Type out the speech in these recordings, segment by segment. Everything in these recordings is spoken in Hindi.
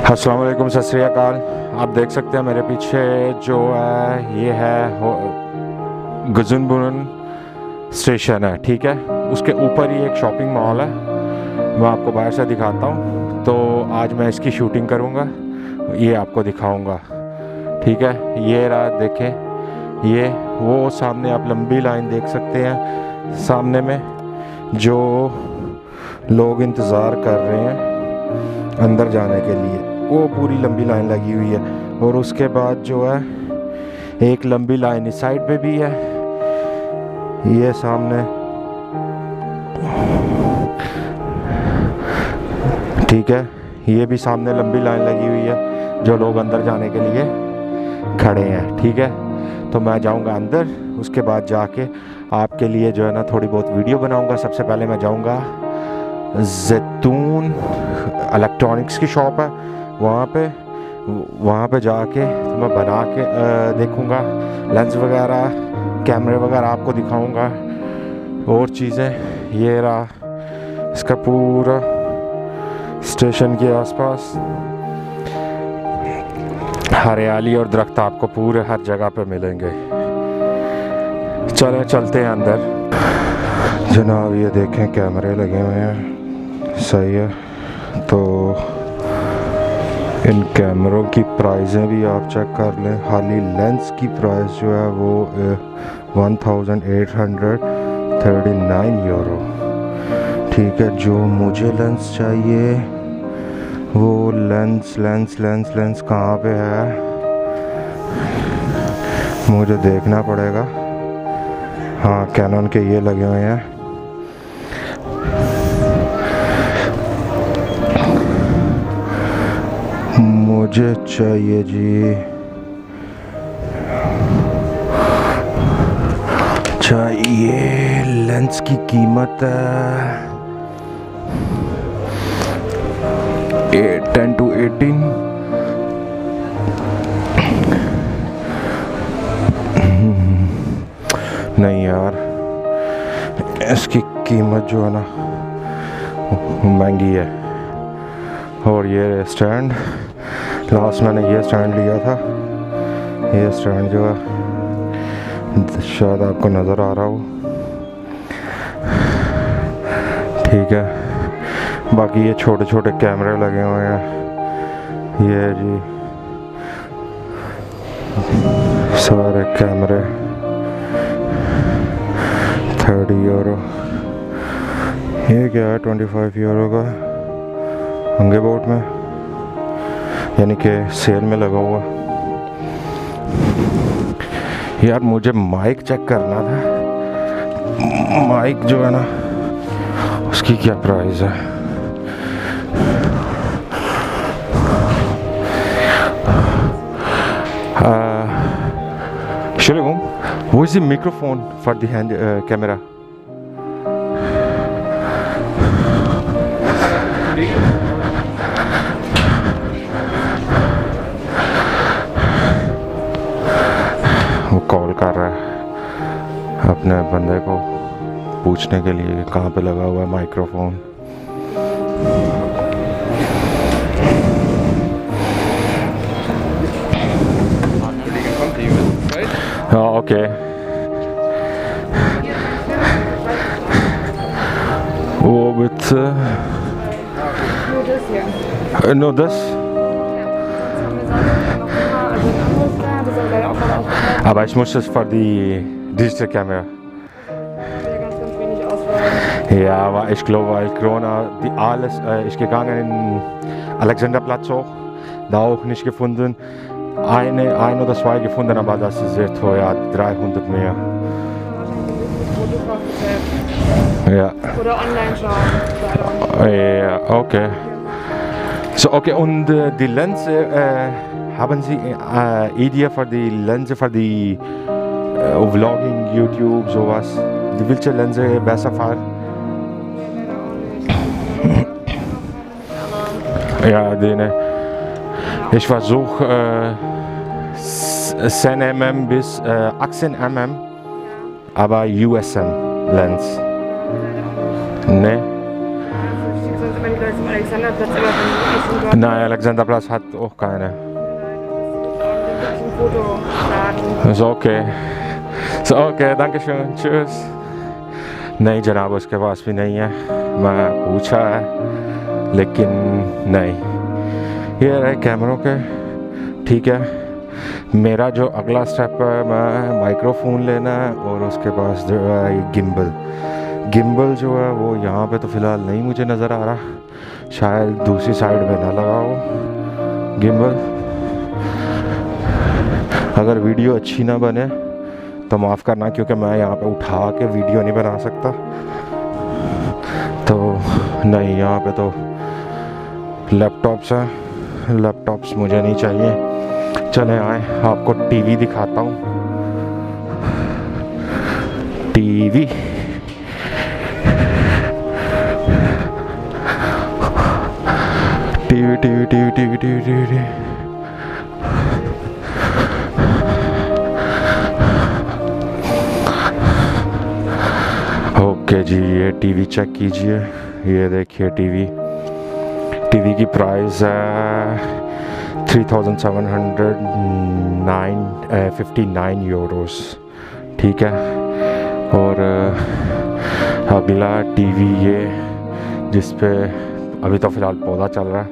अस्सलाम वालेकुम, सत श्री अकाल। आप देख सकते हैं मेरे पीछे जो है ये है गुजुनबुन स्टेशन है, ठीक है। उसके ऊपर ही एक शॉपिंग मॉल है, मैं आपको बाहर से दिखाता हूँ। तो आज मैं इसकी शूटिंग करूँगा, ये आपको दिखाऊँगा, ठीक है। ये रहा, देखें ये वो सामने आप लंबी लाइन देख सकते हैं, सामने में जो लोग इंतज़ार कर रहे हैं अंदर जाने के लिए, वो पूरी लंबी लाइन लगी हुई है। और उसके बाद जो है एक लंबी लाइन इस साइड पे भी है, ये सामने, ठीक है। ये भी सामने लंबी लाइन लगी हुई है, जो लोग अंदर जाने के लिए खड़े हैं, ठीक है। तो मैं जाऊंगा अंदर, उसके बाद जाके आपके लिए जो है ना थोड़ी बहुत वीडियो बनाऊंगा। सबसे पहले मैं जाऊंगा जैतून इलेक्ट्रॉनिक्स की शॉप है, वहाँ पे जाके तो मैं बना के देखूँगा, लेंस वगैरह कैमरे वगैरह आपको दिखाऊँगा और चीज़ें। ये रहा इसका पूरा स्टेशन के आसपास हरियाली और दरख्त आपको पूरे हर जगह पे मिलेंगे। चलते हैं अंदर। जनाब ये देखें कैमरे लगे हुए हैं, सही है। तो इन कैमरों की प्राइसें भी आप चेक कर लें। खाली लेंस की प्राइस जो है वो 1839 यूरो, ठीक है। जो मुझे लेंस चाहिए वो लेंस कहाँ पे है मुझे देखना पड़ेगा। हाँ, कैनन के ये लगे हुए हैं। मुझे चाहिए जी, चाहिए लेंस की कीमत है 10 to 18। नहीं यार, इसकी कीमत जो है ना महंगी है। और ये स्टैंड, लास्ट मैंने ये स्टैंड लिया था, ये स्टैंड जो है शायद आपको नज़र आ रहा हो, ठीक है। बाकी ये छोटे छोटे कैमरे लगे हुए हैं, ये जी सारे कैमरे 30 यूरो। ये क्या है 25 यूरो का हंगे बोट में, यानी कि सेल में लगा हुआ। यार मुझे माइक चेक करना था, माइक जो है ना उसकी क्या प्राइस है। Entschuldigung, wo ist die Mikrofon für die Kamera? वो कॉल कर रहा है अपने बंदे को पूछने के लिए कहाँ पे लगा हुआ है माइक्रोफोन। हाँ, ओके। वो बिट नो दस, aber ich muss es für die Digital Camera. Ganz wenig Auswahl. Ja, aber ich glaube, weil Corona, die alles, ich gegangen in Alexanderplatz hoch, da auch nicht gefunden. Ein oder zwei gefunden, aber das ist sehr teuer, 300 mehr. Ja. Oder online schauen. Ja, okay. So, okay, und die Lens, haben Sie Idee für die Linse, für die Vlogging, YouTube, sowas? Die welche Linse besser fahren? Ja, den. Ich versuche 10 mm bis 18 mm, aber USM Lens. Ne? Sonst immer die Leute im Alexanderplatz, immer wenn die schon dort Nein, Alexanderplatz hat auch keine. Ein Fotoladen. Ist okay. Ist okay, danke schön. Tschüss. नहीं जनाब उसके पास भी नहीं है, मैं पूछा है लेकिन नहीं। ये रहे कैमरों के, ठीक है। मेरा जो अगला स्टेप है, मैं माइक्रोफोन लेना है और उसके पास जो है ये गिम्बल जो है वो यहाँ पे तो फ़िलहाल नहीं मुझे नज़र आ रहा, शायद दूसरी साइड में ना लगा हो गिम्बल। अगर वीडियो अच्छी ना बने तो माफ़ करना, क्योंकि मैं यहाँ पे उठा के वीडियो नहीं बना सकता। तो नहीं, यहाँ पे तो लैपटॉप्स हैं, लैपटॉप्स मुझे नहीं चाहिए। चले आए, आपको टीवी दिखाता हूँ। TV TV TV TV TV TV TV okay जी, ये टीवी चेक कीजिए। ये देखिए टीवी की प्राइस है 3,759 यूरोस, ठीक है। और अगला टीवी ये जिस पे अभी तो फ़िलहाल पौधा चल रहा है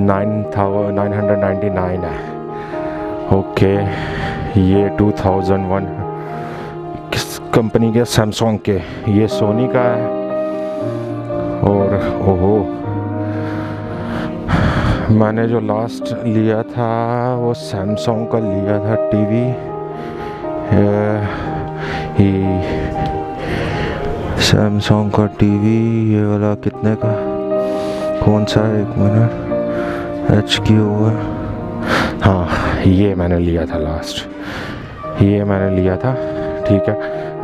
9,999 है। ओके, ये 2001 किस कंपनी के? सैमसंग के। ये सोनी का है। और ओहो, मैंने जो लास्ट लिया था वो सैमसंग का लिया था टीवी। सैमसंग का टीवी ये वाला कितने का, कौन सा है? 1 मिनट, HQ है। हाँ, ये मैंने लिया था लास्ट, ये मैंने लिया था, ठीक है।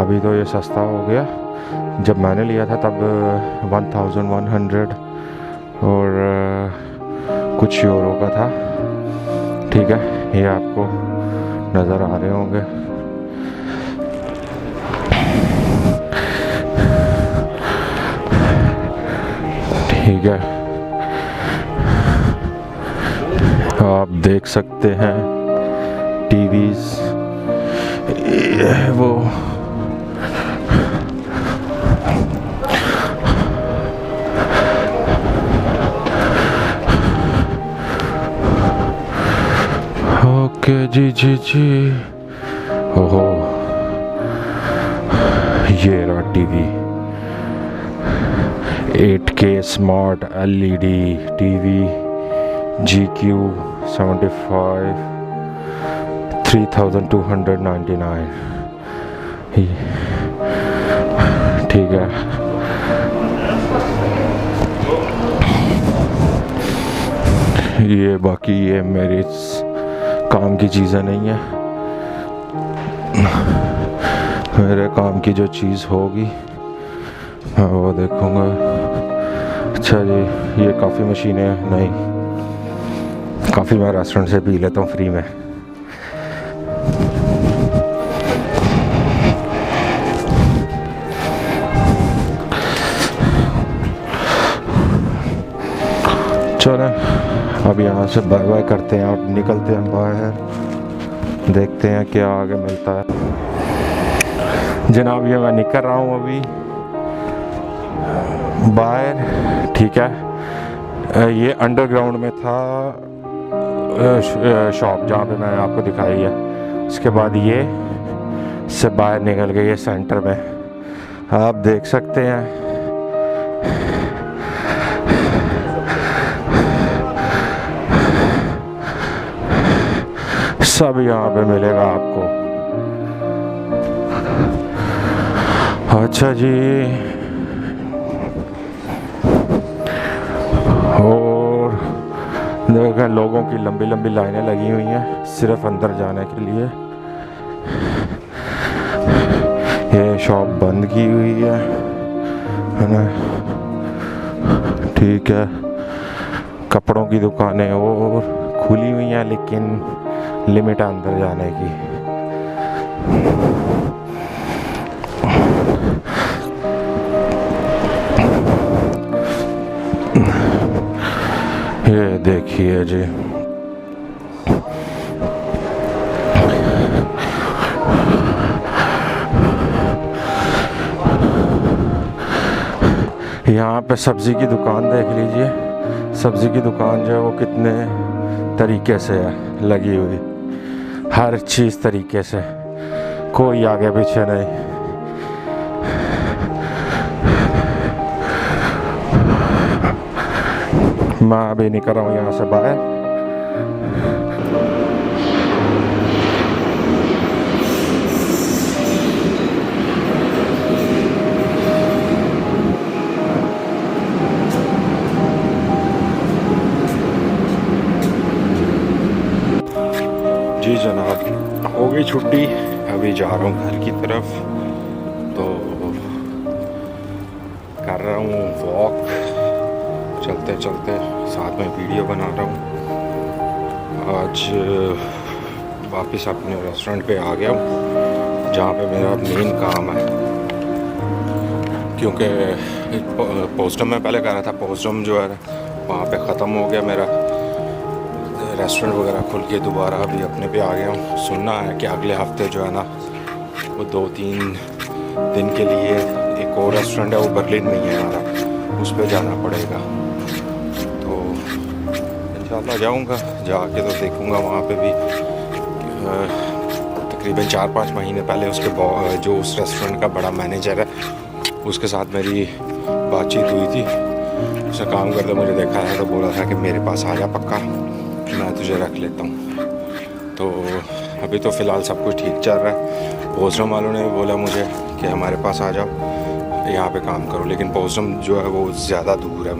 अभी तो ये सस्ता हो गया, जब मैंने लिया था तब 1100 और कुछ यूरो का था, ठीक है। ये आपको नज़र आ रहे होंगे। ठीक है, आप देख सकते हैं टीवीज़ वो ओके जी जी जी। ओहो, ये रहा TV, 8K smart LED TV GQ 75 3,299, ठीक है। ये बाकी ये मेरे काम की चीज़ें नहीं है, मेरे काम की जो चीज़ होगी मैं वो देखूँगा। अच्छा जी, ये काफ़ी मशीनें नहीं, काफ़ी मैं रेस्टोरेंट से पी लेता हूँ फ्री में। चलो अब यहाँ से बाय बाय करते हैं और निकलते हैं बाहर, देखते हैं क्या आगे मिलता है। जनाब ये मैं निकल रहा हूँ अभी बाहर, ठीक है। ये अंडरग्राउंड में था शॉप जहाँ पे मैंने आपको दिखाई है। उसके बाद ये से बाहर निकल गए ये सेंटर में, आप देख सकते हैं। सब यहाँ पे मिलेगा आपको। अच्छा जी, और देखें लोगों की लंबी लंबी लाइनें लगी हुई हैं सिर्फ अंदर जाने के लिए। ये शॉप बंद की हुई है ना, ठीक है। कपड़ों की दुकानें और खुली हुई हैं लेकिन लिमिट है अंदर जाने की। ये देखिए जी, यहाँ पे सब्ज़ी की दुकान देख लीजिए। सब्ज़ी की दुकान जो है वो कितने तरीके से है लगी हुई, हर चीज़ तरीके से, कोई आगे पीछे नहीं। मैं अभी निकल रहा हूँ यहाँ से बाहर। जी जनाब, हो गई छुट्टी, अभी जा रहा हूँ घर की तरफ। तो कर रहा हूँ वॉक, चलते चलते साथ में वीडियो बना रहा हूँ। आज वापस अपने रेस्टोरेंट पे आ गया हूँ जहाँ पे मेरा मेन काम है, क्योंकि पोस्टम में पहले कर रहा था। पोस्टम जो है वहाँ पे ख़त्म हो गया मेरा, रेस्टोरेंट वगैरह खुल के दोबारा अभी अपने पे आ गया हूँ। सुनना है कि अगले हफ्ते जो है ना वो 2-3 दिन के लिए एक और रेस्टोरेंट है, वो बर्लिन में ही है हमारा, उस पर जाना पड़ेगा। तो इंशाल्लाह जाऊँगा, जाके तो देखूँगा वहाँ पे भी। तकरीबन 4-5 महीने पहले उसके जो उस रेस्टोरेंट का बड़ा मैनेजर है उसके साथ मेरी बातचीत हुई थी। उसने काम करते मुझे देखा है तो बोला था कि मेरे पास आ जा पक्का, मैं तुझे रख लेता हूँ। तो अभी तो फ़िलहाल सब कुछ ठीक चल रहा है। पोस्टम वालों ने भी बोला मुझे कि हमारे पास आ जाओ, यहाँ पे काम करो, लेकिन पोस्टम जो है वो ज़्यादा दूर है,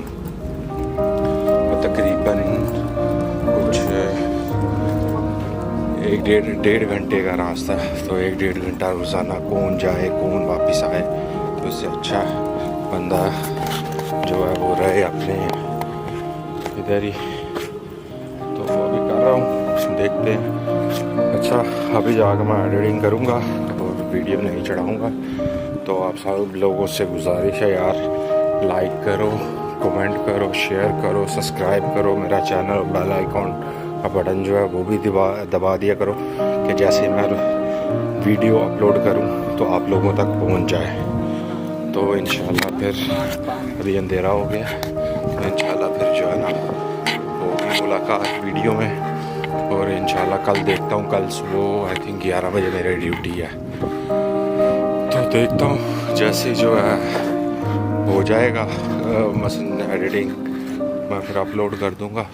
तकरीबन कुछ 1-1.5 घंटे का रास्ता है। तो 1-1.5 घंटा रोज़ाना कौन जाए कौन वापस आए, तो इससे अच्छा बंदा जो है वो रहे अपने इधर ही। तो वो अभी कर रहा हूँ, देखते हैं। अच्छा, अभी जाकर मैं एडिटिंग करूँगा और वीडियो नहीं चढ़ाऊँगा। तो आप सब लोगों से गुजारिश है यार, लाइक करो, कमेंट करो, शेयर करो, सब्सक्राइब करो मेरा चैनल, बेल आइकॉन का बटन जो है वो भी दबा दिया करो कि जैसे मैं वीडियो अपलोड करूँ तो आप लोगों तक पहुँच जाए। तो इंशाल्लाह फिर अभी अंधेरा हो गया, तो इंशाल्लाह फिर जो है ना होगी मुलाकात वीडियो में। और इंशाल्लाह कल देखता हूँ, कल सुबह आई थिंक 11 बजे मेरी ड्यूटी है। तो देखता हूँ जैसे जो है हो जाएगा मसलन एडिटिंग, मैं फिर अपलोड कर दूँगा।